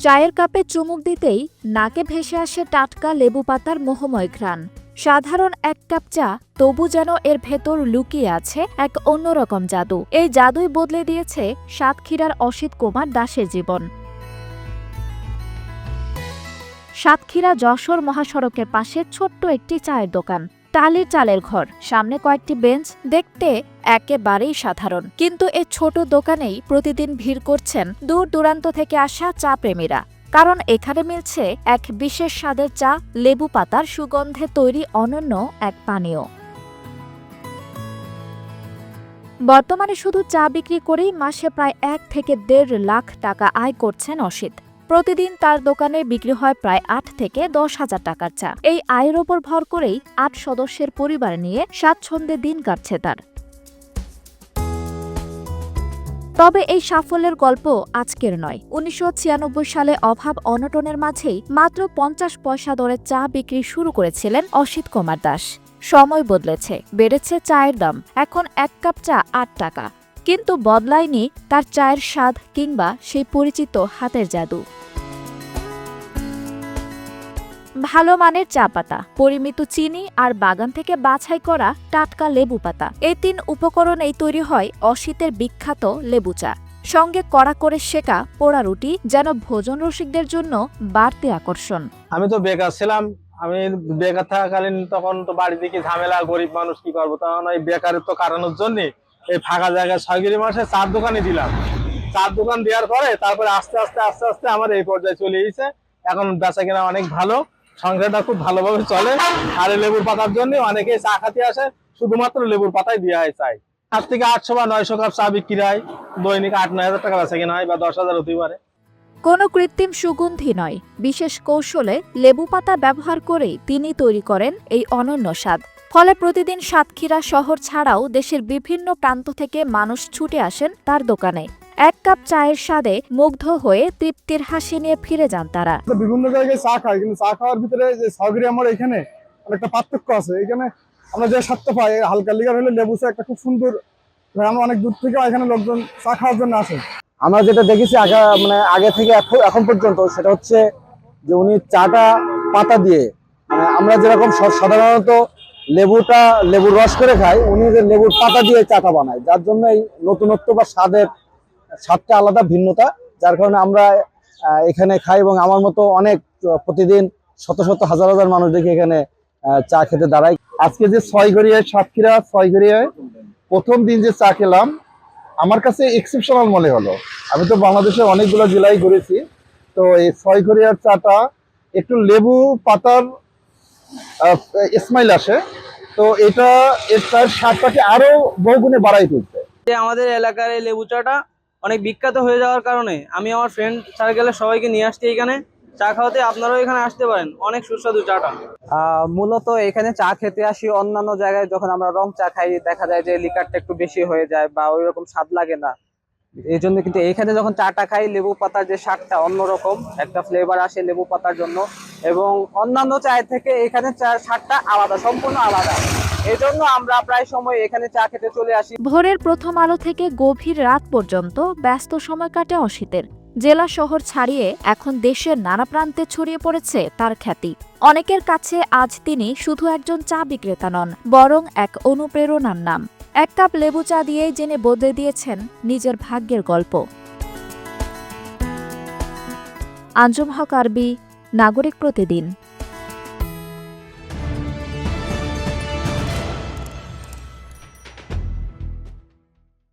চায়ের কাপে চুমুক দিতেই নাকে ভেসে আসে টাটকা লেবু পাতার মোহময় ঘ্রাণ। সাধারণ এক কাপ চা, তবু যেন এর ভেতর লুকিয়ে আছে এক অন্যরকম জাদু। এই জাদুই বদলে দিয়েছে সাতক্ষীরার অসিত কুমার দাসের জীবন। সাতক্ষীরা যশোর মহাসড়কের পাশে ছোট্ট একটি চায়ের দোকান, টালির চালের ঘর, সামনে কয়েকটি বেঞ্চ, দেখতে একেবারেই সাধারণ। কিন্তু এ ছোট দোকানেই প্রতিদিন ভিড় করছেন দূর দূরান্ত থেকে আসা চা প্রেমীরা। কারণ এখানে মিলছে এক বিশেষ স্বাদের চা, লেবু পাতার সুগন্ধে তৈরি অনন্য এক পানীয়। বর্তমানে শুধু চা বিক্রি করেই মাসে প্রায় 1 থেকে 1.5 লাখ টাকা আয় করছেন অসিত। প্রতিদিন তার দোকানে বিক্রি হয় প্রায় 8 থেকে 10 হাজার টাকার চা। এই আয়ের ওপর ভর করেই 8 সদস্যের পরিবার নিয়ে স্বাচ্ছন্দ্যে দিন কাটছে তার। তবে এই সাফল্যের গল্প আজকের নয়। 1996 সালে অভাব অনটনের মাঝেই মাত্র 50 পয়সা দরে চা বিক্রি শুরু করেছিলেন অসিত কুমার দাস। সময় বদলেছে, বেড়েছে চায়ের দাম, এখন 1 কাপ চা 8 টাকা। কিন্তু বদলায়নি তার চায়ের স্বাদ কিংবা সেই পরিচিত হাতের জাদু। ভালো মানের চা পাতা, পরিমিত চিনি আর বাগান থেকে বাছাই করা টাটকা লেবু পাতা, এই 3 উপকরণেই তৈরি হয় অসিতের বিখ্যাত লেবু চা। সঙ্গে কড়া করে সেকা পোড়া রুটি, যেন ভোজন রসিকদের জন্য বাড়তি আকর্ষণ। আমি তো বেকার ছিলাম। আমি বেকার থাকাকালীন তখন তো বাড়ি থেকে ঝামেলা, গরিব মানুষ কি করবো, তখন ওই বেকারত্ব কাটানোর জন্য এই ফাঁকা জায়গায় 6 মাসে চার দোকানে দিলাম। চার দোকান দেওয়ার পরে তারপরে আস্তে আস্তে আমার এই পর্যায়ে চলে এসেছে। এখন বেচা কেনা অনেক ভালো, সংসারটা খুব ভালোভাবে চলে। আর লেবুর পাতার জন্য অনেকেই চা খাতে আসে, শুধুমাত্র লেবুর পাতায় দেওয়া হয় চাই। 7 থেকে 800 বা 900 কাপ চা বিক্রি হয়, দৈনিক 8-9 হাজার টাকা বেচা কেনা হয়, বা 10,000 হতে পারে। কোনো কৃত্রিম সুগন্ধি নয়, বিশেষ কৌশলে লেবু পাতা ব্যবহার করেই তিনি তৈরি করেন এই অনন্য স্বাদ। ফলে প্রতিদিন সাতক্ষীরা শহর ছাড়াও দেশের বিভিন্ন প্রান্ত থেকে মানুষ ছুটে আসেন তার দোকানে। 1 কাপ চায়ের স্বাদে মুগ্ধ হয়ে তৃপ্তির হাসি নিয়ে ফিরে যান তারা। বিভিন্ন জায়গায় চা খাই, কিন্তু চা খাওয়ার ভিতরে যে সাগরি আমার এখানে অনেকটা পার্থক্য আছে। এখানে আমরা যে স্বাদটা পাই, হালকা লিগার হলে লেবু চা একটা খুব সুন্দর, আমরা অনেক দূর থেকে এখানে লোকজন চা খাওয়ার জন্য আসে। আমরা যেটা দেখেছি আগে থেকে এখন পর্যন্ত, সেটা হচ্ছে যে উনি চাটা পাতা দিয়ে, আমরা যেরকম সাধারণত লেবুর রস করে খাই, উনি যে লেবুর পাতা দিয়ে চাটা বানায়, যার জন্য এই নতুনত্ব বা স্বাদটা আলাদা, ভিন্নতা, যার কারণে আমরা এখানে খাই। এবং আমার মতো অনেক প্রতিদিন শত শত হাজার হাজার মানুষ দেখি এখানে চা খেতে দাঁড়ায়। আজকে যে সাতক্ষীরা 6 প্রথম দিন যে চা খেলাম, আমার কাছে এক্সেপশনাল মনে হলো। আমি তো বাংলাদেশের অনেকগুলো জেলায় ঘুরেছি, তো এই 6 চাটা একটু লেবু পাতার স্মাইল আসে, তো এটা এর চায়ের স্বাদটাকে আরো বহুগুণে বাড়াই তুলছে। আমাদের এলাকার এই লেবু চাটা অনেক বিখ্যাত হয়ে যাওয়ার কারণে আমি আমার ফ্রেন্ড সার্কেলের সবাইকে নিয়ে আসছি এখানে চা খাওয়াতে। আপনারাও এখানে আসতে পারেন, অনেক সুস্বাদু চাটা। মূলত এখানে চা খেতে আসি। অন্যান্য জায়গায় যখন আমরা রং চা খাই, দেখা যায় যে লিকারটা একটু বেশি হয়ে যায় বা ওই রকম স্বাদ লাগে না। এই জন্য কিন্তু এখানে যখন চাটা খাই, লেবু পাতার যে স্বাদটা অন্যরকম একটা ফ্লেভার আসে লেবু পাতার জন্য, এবং অন্যান্য চায়ের থেকে এখানে চার স্বাদটা আলাদা, সম্পূর্ণ আলাদা। এই জন্য আমরা প্রায় সময় এখানে চা খেতে চলে আসি। ভোরের প্রথম আলো থেকে গভীর রাত পর্যন্ত ব্যস্ত সময় কাটে অসিতের। জেলা শহর ছাড়িয়ে এখন দেশের নানা প্রান্তে ছড়িয়ে পড়েছে তার খ্যাতি। অনেকের কাছে আজ তিনি শুধু একজন চা বিক্রেতা নন, বরং এক অনুপ্রেরণার নাম। 1 কাপ লেবু চা দিয়েই জেনে বদলে দিয়েছেন নিজের ভাগ্যের গল্প। আঞ্জুম হক আরবি, নাগরিক প্রতিদিন।